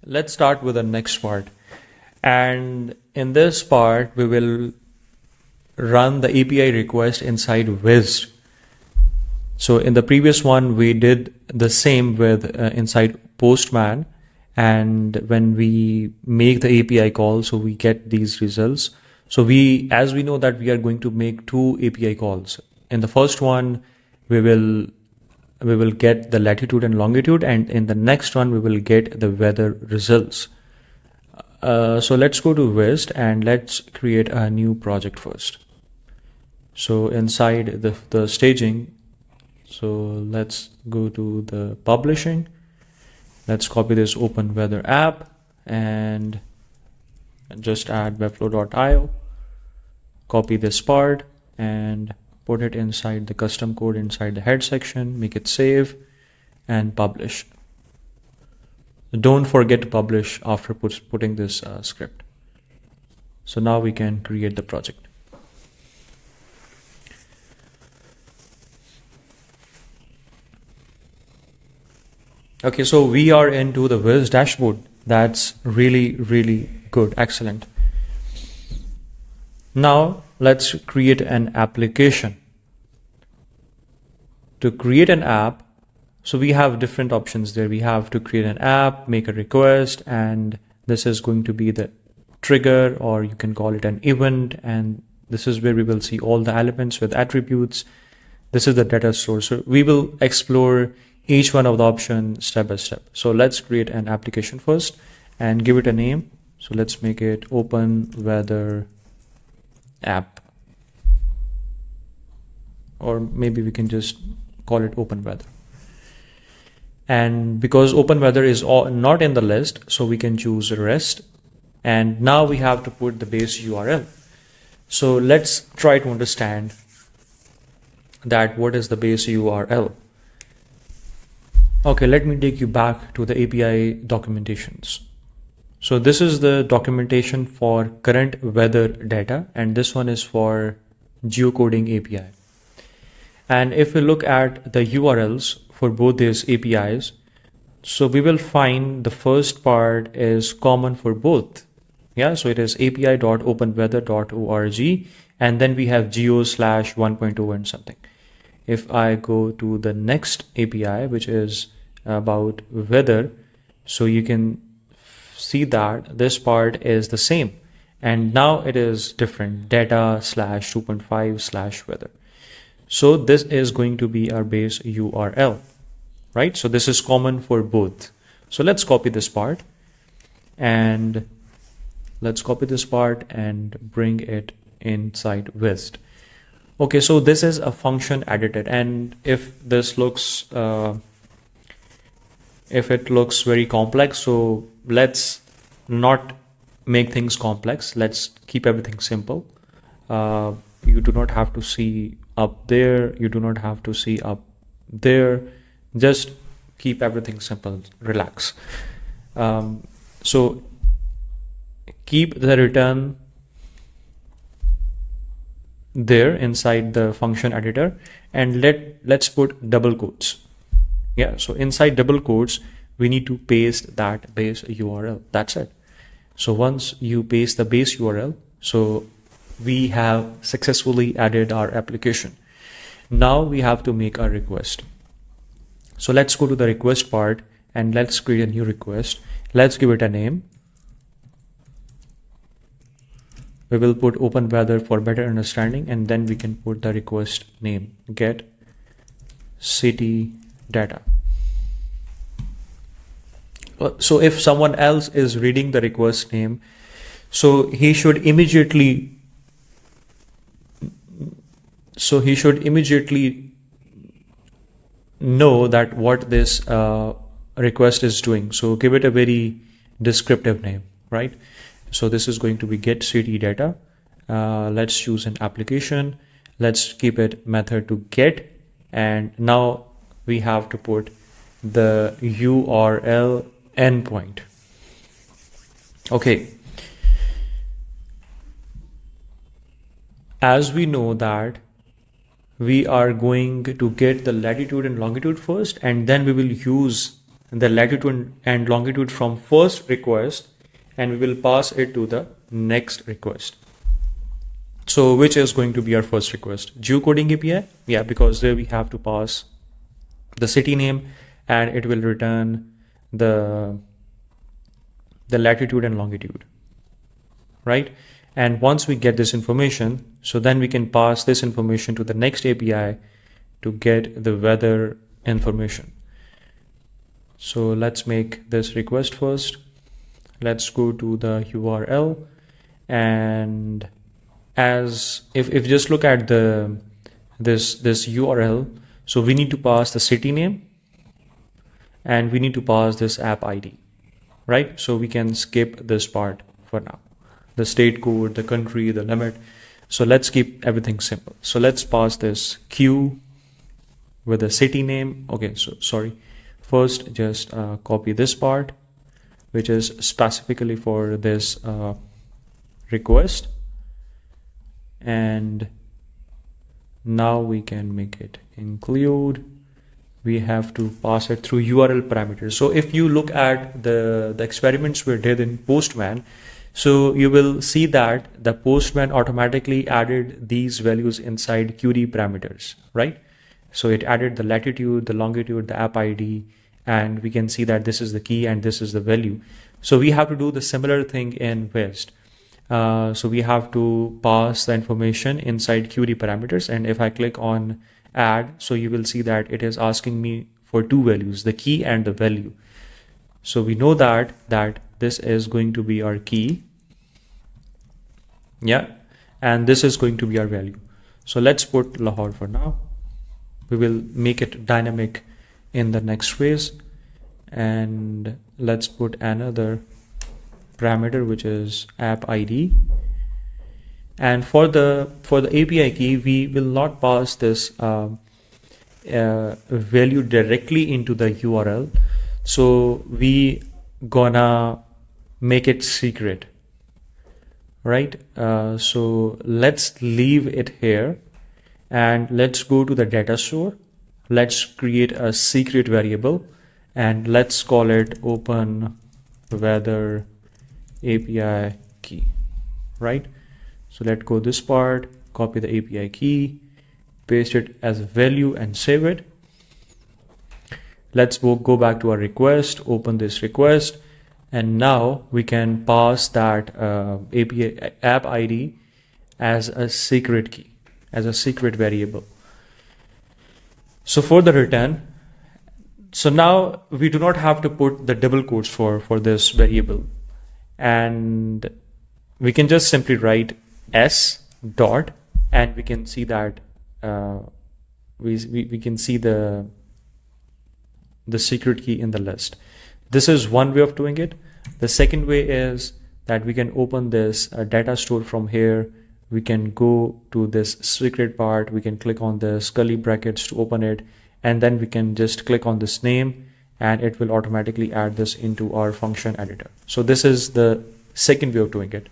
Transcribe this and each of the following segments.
Let's start with the next part. And in this part, we will run the API request inside Wized. So in the previous one, we did the same with inside Postman. And when we make the API call, so we get these results. So as we know that we are going to make two API calls. In the first one, we will get the latitude and longitude, and in the next one we will get the weather results. So let's go to Wized and let's create a new project first. So inside the staging, so let's go to the publishing. Let's copy this OpenWeather app and just add webflow.io. Copy this part and put it inside the custom code inside the head section, make it save and publish. Don't forget to publish after putting this script. So now we can create the project. Okay, so we are into the Wized dashboard. That's really, really good. Excellent. Now let's create an application. To create an app, so we have different options there. We have to create an app, make a request, and this is going to be the trigger, or you can call it an event. And this is where we will see all the elements with attributes. This is the data source. So we will explore each one of the options step by step. So let's create an application first and give it a name. So let's make it OpenWeather app, or maybe we can just call it OpenWeather. And because OpenWeather is not in the list, so we can choose rest. And now we have to put the base URL. So let's try to understand that what is the base URL. Okay, let me take you back to the API documentations. So this is the documentation for current weather data, and this one is for geocoding API. And if we look at the URLs for both these APIs, so we will find the first part is common for both. Yeah, so it is api.openweather.org, and then we have geo/1.0 and something. If I go to the next API, which is about weather, so you can see that this part is the same, and now it is different, data/2.5/weather. So this is going to be our base URL, right? So this is common for both. So let's copy this part and bring it inside Wized. Okay, so this is a function edited, and if this looks very complex, so let's not make things complex. Let's keep everything simple. You do not have to see up there. You do not have to see up there. Just keep everything simple. Relax. So keep the return there inside the function editor, and let's put double quotes. Yeah, so inside double quotes we need to paste that base URL. That's it. So once you paste the base URL, so we have successfully added our application. Now we have to make a request. So let's go to the request part and let's create a new request. Let's give it a name. We will put OpenWeather for better understanding, and then we can put the request name, get city data. So if someone else is reading the request name, so he should immediately know that what this request is doing. So give it a very descriptive name, right? So this is going to be get city data. Let's choose an application. Let's keep it method to get, and now we have to put the URL endpoint. Okay. As we know that we are going to get the latitude and longitude first, and then we will use the latitude and longitude from first request, and we will pass it to the next request. So which is going to be our first request? Geocoding API? Yeah, because there we have to pass the city name and it will return the latitude and longitude, right? And once we get this information, so then we can pass this information to the next API to get the weather information. So let's make this request first. Let's go to the URL, and as if just look at this URL, so we need to pass the city name and we need to pass this app ID, right? So we can skip this part for now, the state code, the country, the limit. So let's keep everything simple. So let's pass this Q with the city name. Okay, so sorry, first just copy this part which is specifically for this request, and now we can make it include. We have to pass it through URL parameters. So if you look at the experiments we did in Postman, so you will see that the Postman automatically added these values inside QD parameters, right? So it added the latitude, the longitude, the app ID, and we can see that this is the key and this is the value. So we have to do the similar thing in Wized. So we have to pass the information inside QD parameters, and if I click on add, so you will see that it is asking me for two values, the key and the value. So we know that this is going to be our key, yeah, and this is going to be our value. So let's put Lahore for now. We will make it dynamic in the next phase, and let's put another parameter which is app ID. And for the API key, we will not pass this value directly into the URL. So we gonna make it secret, right? So let's leave it here, and let's go to the data store. Let's create a secret variable, and let's call it OpenWeather API key, right? So let's go this part, copy the API key, paste it as a value and save it. Let's go back to our request, open this request, and now we can pass that API app ID as a secret key, as a secret variable. So for the return, so now we do not have to put the double quotes for this variable, and we can just simply write s dot, and we can see that we can see the secret key in the list. This is one way of doing it. The second way is that we can open this data store from here. We can go to this secret part. We can click on the curly brackets to open it, and then we can just click on this name, and it will automatically add this into our function editor. So this is the second way of doing it.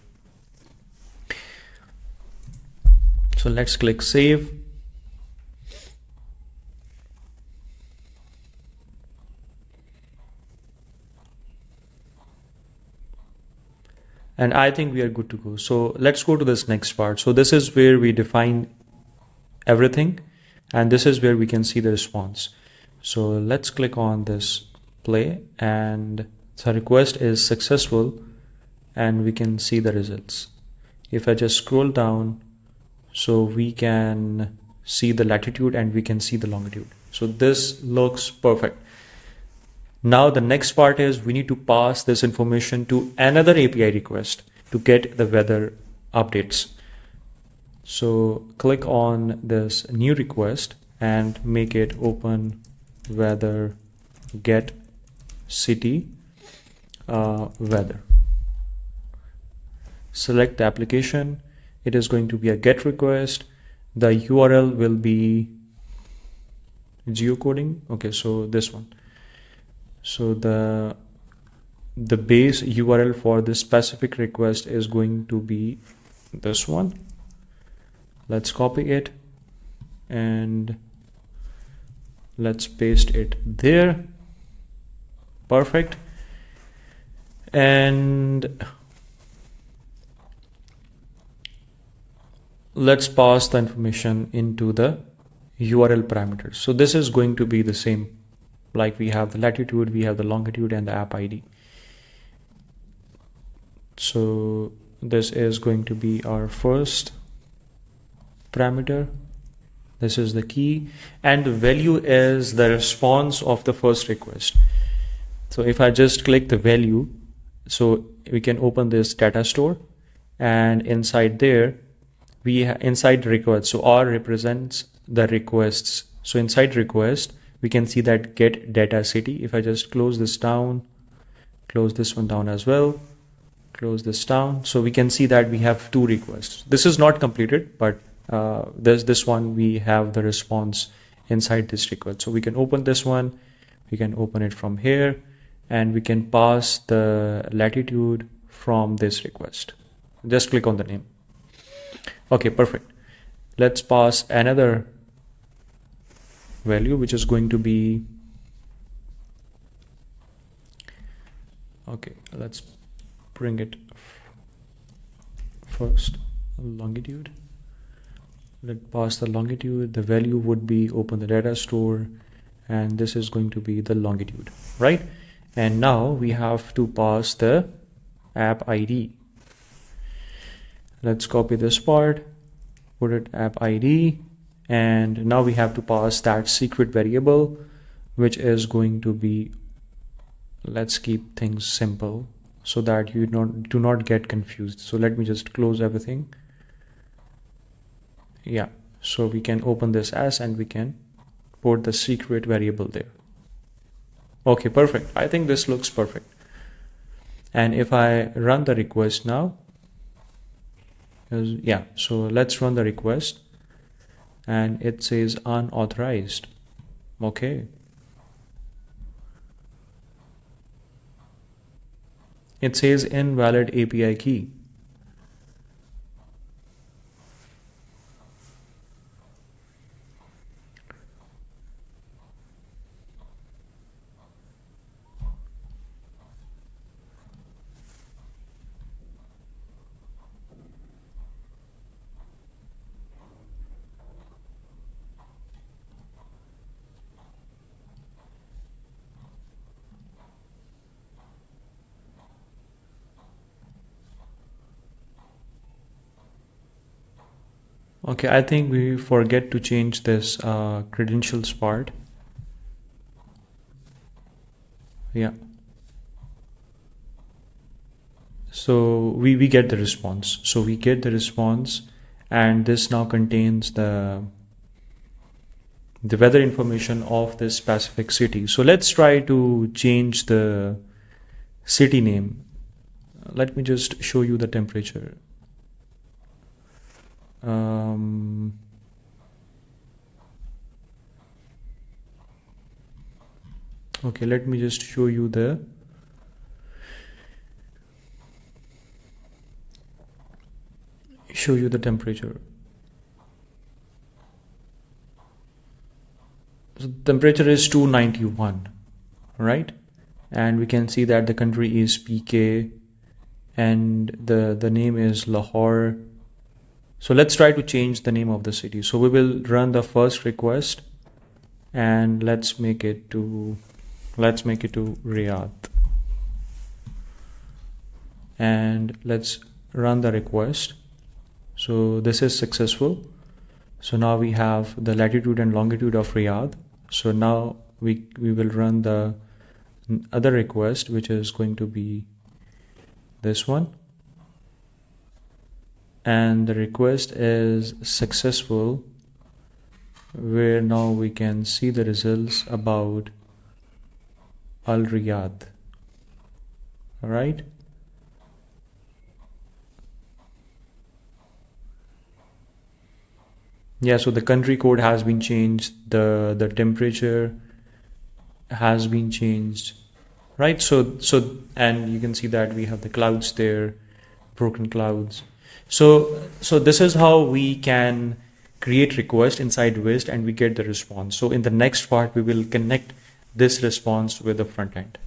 So let's click save. And I think we are good to go. So let's go to this next part. So this is where we define everything, and this is where we can see the response. So let's click on this play, and the request is successful, and we can see the results. If I just scroll down, so we can see the latitude and we can see the longitude. So this looks perfect. Now the next part is we need to pass this information to another API request to get the weather updates. So click on this new request and make it open weather get city weather. Select the application. It is going to be a GET request. The URL will be geocoding. Okay, so this one. So the base URL for this specific request is going to be this one. Let's copy it and let's paste it there. Perfect. And let's pass the information into the URL parameters. So this is going to be the same, like we have the latitude, we have the longitude, and the app ID. So this is going to be our first parameter. This is the key, and the value is the response of the first request. So if I just click the value, so we can open this data store, and inside there we inside request, so R represents the requests. So inside request we can see that get data city. If I just close this down, close this one down as well, close this down, so we can see that we have 2 requests. This is not completed, but there's this one, we have the response inside this request. So we can open this one, we can open it from here, and we can pass the latitude from this request. Just click on the name. Okay, perfect. Let's pass another value, which is going to be, okay, let's bring it first, longitude. Let's pass the longitude. The value would be open the data store, and this is going to be the longitude, right? And now we have to pass the app ID. Let's copy this part, put it app ID, and now we have to pass that secret variable, which is going to be, let's keep things simple so that you do not get confused. So let me just close everything. Yeah, so we can open this as, and we can put the secret variable there. Okay, perfect. I think this looks perfect. And if I run the request now, yeah, so let's run the request, and it says unauthorized. Okay. It says invalid API key. Okay, I think we forget to change this credentials part. Yeah. So we get the response. So we get the response, and this now contains the weather information of this specific city. So let's try to change the city name. Let me just show you the temperature. Okay, let me just show you the temperature. So temperature is 291, right? And we can see that the country is PK, and the name is Lahore. So let's try to change the name of the city. So we will run the first request, and let's make it to Riyadh, and let's run the request. So this is successful. So now we have the latitude and longitude of Riyadh. So now we will run the other request, which is going to be this one, and the request is successful, where now we can see the results about Al Riyadh. All right. Yeah, so the country code has been changed, the temperature has been changed, right? So and you can see that we have the clouds there, broken clouds. So this is how we can create request inside Wized, and we get the response. So in the next part we will connect this response with the front end.